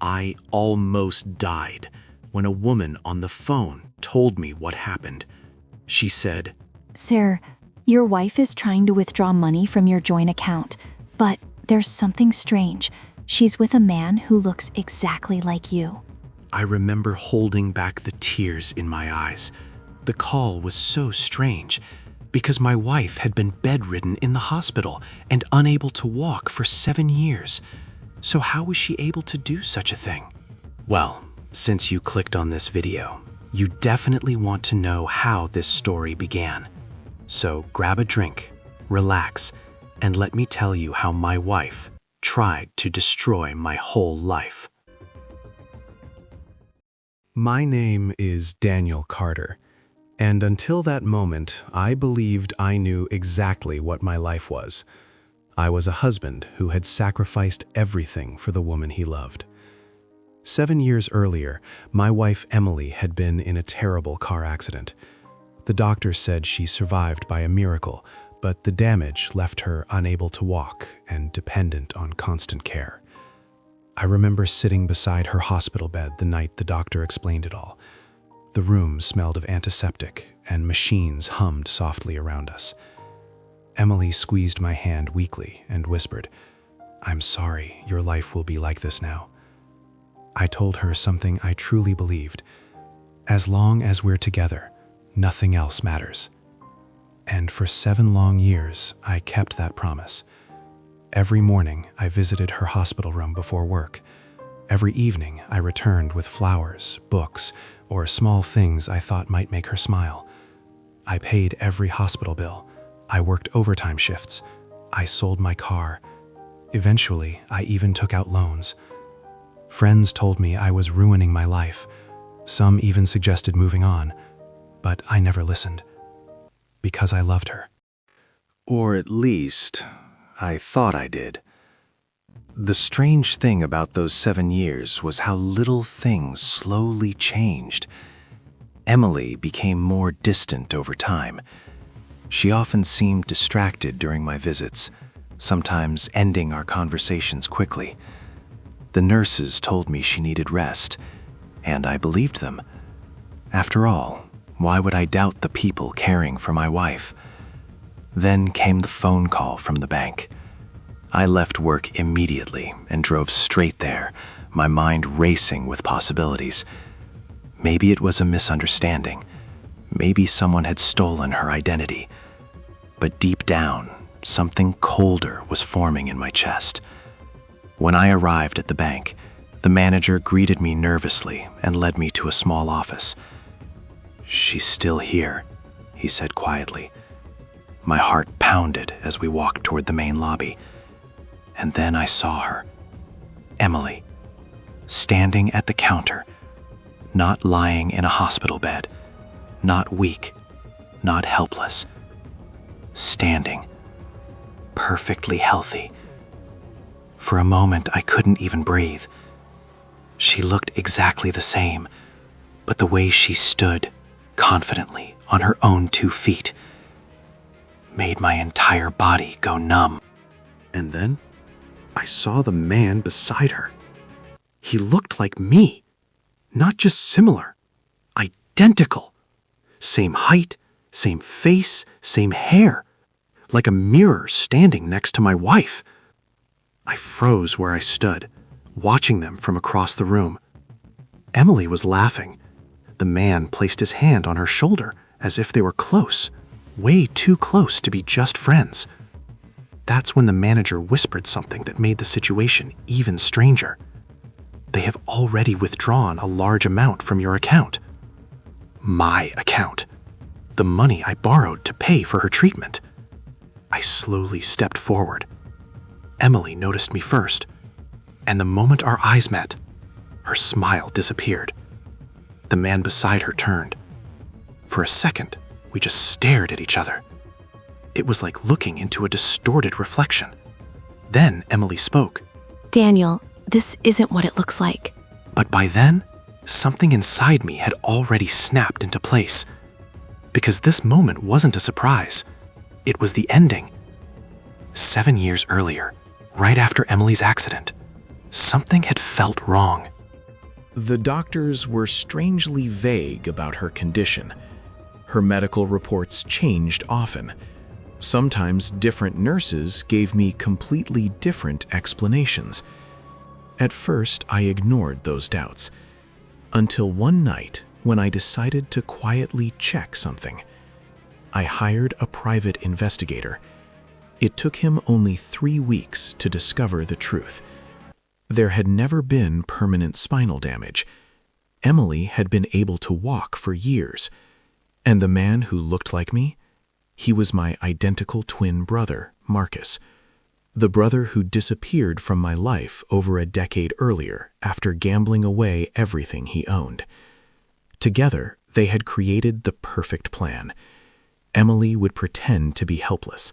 I almost died when a woman on the phone told me what happened. She said, "Sir, your wife is trying to withdraw money from your joint account, but there's something strange. She's with a man who looks exactly like you." I remember holding back the tears in my eyes. The call was so strange because my wife had been bedridden in the hospital and unable to walk for 7 years. So how was she able to do such a thing? Well, since you clicked on this video, you definitely want to know how this story began. So grab a drink, relax, and let me tell you how my wife tried to destroy my whole life. My name is Daniel Carter, and until that moment, I believed I knew exactly what my life was. I was a husband who had sacrificed everything for the woman he loved. 7 years earlier, my wife Emily had been in a terrible car accident. The doctor said she survived by a miracle, but the damage left her unable to walk and dependent on constant care. I remember sitting beside her hospital bed the night the doctor explained it all. The room smelled of antiseptic, and machines hummed softly around us. Emily squeezed my hand weakly and whispered, "I'm sorry, your life will be like this now." I told her something I truly believed. As long as we're together, nothing else matters. And for 7 long years, I kept that promise. Every morning, I visited her hospital room before work. Every evening, I returned with flowers, books, or small things I thought might make her smile. I paid every hospital bill. I worked overtime shifts. I sold my car. Eventually, I even took out loans. Friends told me I was ruining my life. Some even suggested moving on, but I never listened. Because I loved her. Or at least, I thought I did. The strange thing about those 7 years was how little things slowly changed. Emily became more distant over time. She often seemed distracted during my visits, sometimes ending our conversations quickly. The nurses told me she needed rest, and I believed them. After all, why would I doubt the people caring for my wife? Then came the phone call from the bank. I left work immediately and drove straight there, my mind racing with possibilities. Maybe it was a misunderstanding. Maybe someone had stolen her identity. But deep down, something colder was forming in my chest. When I arrived at the bank, the manager greeted me nervously and led me to a small office. "She's still here," he said quietly. My heart pounded as we walked toward the main lobby. And then I saw her, Emily, standing at the counter, not lying in a hospital bed, not weak, not helpless, standing, perfectly healthy. For a moment, I couldn't even breathe. She looked exactly the same, but the way she stood, confidently, on her own 2 feet, made my entire body go numb. And then, I saw the man beside her. He looked like me, not just similar, identical. Same height, same face, same hair, like a mirror standing next to my wife. I froze where I stood, watching them from across the room. Emily was laughing. The man placed his hand on her shoulder as if they were close, way too close to be just friends. That's when the manager whispered something that made the situation even stranger. "They have already withdrawn a large amount from your account." My account. The money I borrowed to pay for her treatment. I slowly stepped forward. Emily noticed me first, and the moment our eyes met, her smile disappeared. The man beside her turned. For a second, we just stared at each other. It was like looking into a distorted reflection. Then Emily spoke. "Daniel, this isn't what it looks like." But by then, something inside me had already snapped into place. Because this moment wasn't a surprise. It was the ending. 7 years earlier, right after Emily's accident, Something had felt wrong. The doctors were strangely vague about her condition. Her medical reports changed often. Sometimes different nurses gave me completely different explanations. At first, I ignored those doubts, until one night when I decided to quietly check something. I hired a private investigator. It took him only 3 weeks to discover the truth. There had never been permanent spinal damage. Emily had been able to walk for years. And the man who looked like me? He was my identical twin brother, Marcus. The brother who disappeared from my life over a decade earlier after gambling away everything he owned. Together, they had created the perfect plan. Emily would pretend to be helpless.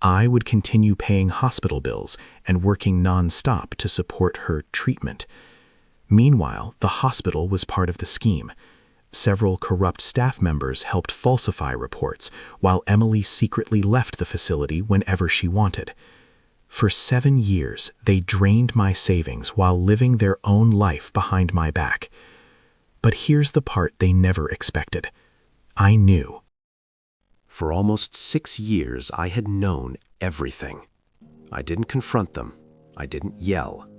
I would continue paying hospital bills and working non-stop to support her treatment. Meanwhile, the hospital was part of the scheme. Several corrupt staff members helped falsify reports, while Emily secretly left the facility whenever she wanted. For 7 years, they drained my savings while living their own life behind my back. But here's the part they never expected. I knew. For almost 6 years, I had known everything. I didn't confront them. I didn't yell.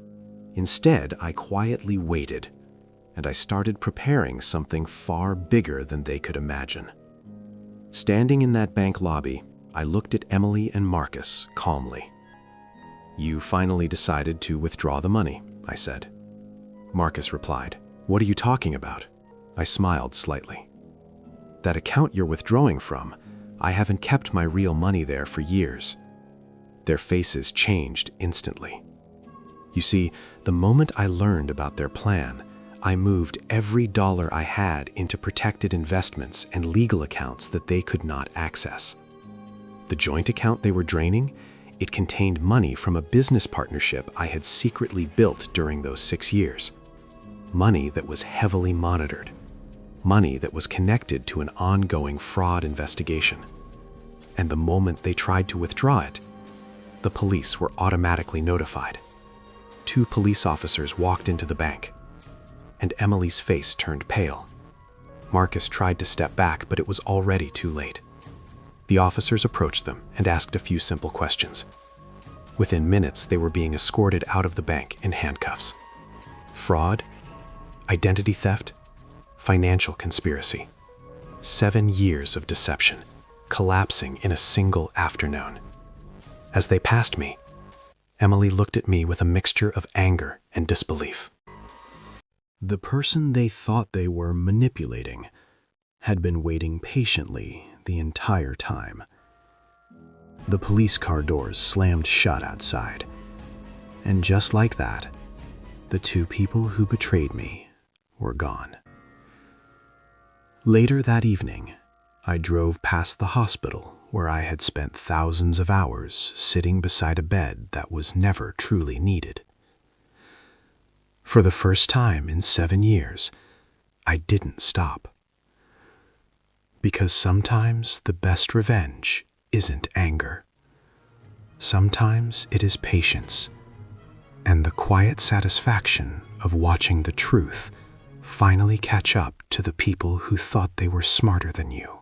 Instead, I quietly waited, and I started preparing something far bigger than they could imagine. Standing in that bank lobby, I looked at Emily and Marcus calmly. "You finally decided to withdraw the money," I said. Marcus replied, "What are you talking about?" I smiled slightly. "That account you're withdrawing from, I haven't kept my real money there for years." Their faces changed instantly. You see, the moment I learned about their plan, I moved every dollar I had into protected investments and legal accounts that they could not access. The joint account they were draining, it contained money from a business partnership I had secretly built during those 6 years. Money that was heavily monitored. Money that was connected to an ongoing fraud investigation. And the moment they tried to withdraw it, the police were automatically notified. 2 police officers walked into the bank, and Emily's face turned pale. Marcus tried to step back, but it was already too late. The officers approached them and asked a few simple questions. Within minutes, they were being escorted out of the bank in handcuffs. Fraud, identity theft, financial conspiracy. 7 years of deception, collapsing in a single afternoon. As they passed me, Emily looked at me with a mixture of anger and disbelief. The person they thought they were manipulating had been waiting patiently the entire time. The police car doors slammed shut outside, and just like that, the 2 people who betrayed me were gone. Later that evening, I drove past the hospital where I had spent thousands of hours sitting beside a bed that was never truly needed. For the first time in 7 years, I didn't stop. Because sometimes the best revenge isn't anger. Sometimes it is patience and the quiet satisfaction of watching the truth finally catch up to the people who thought they were smarter than you.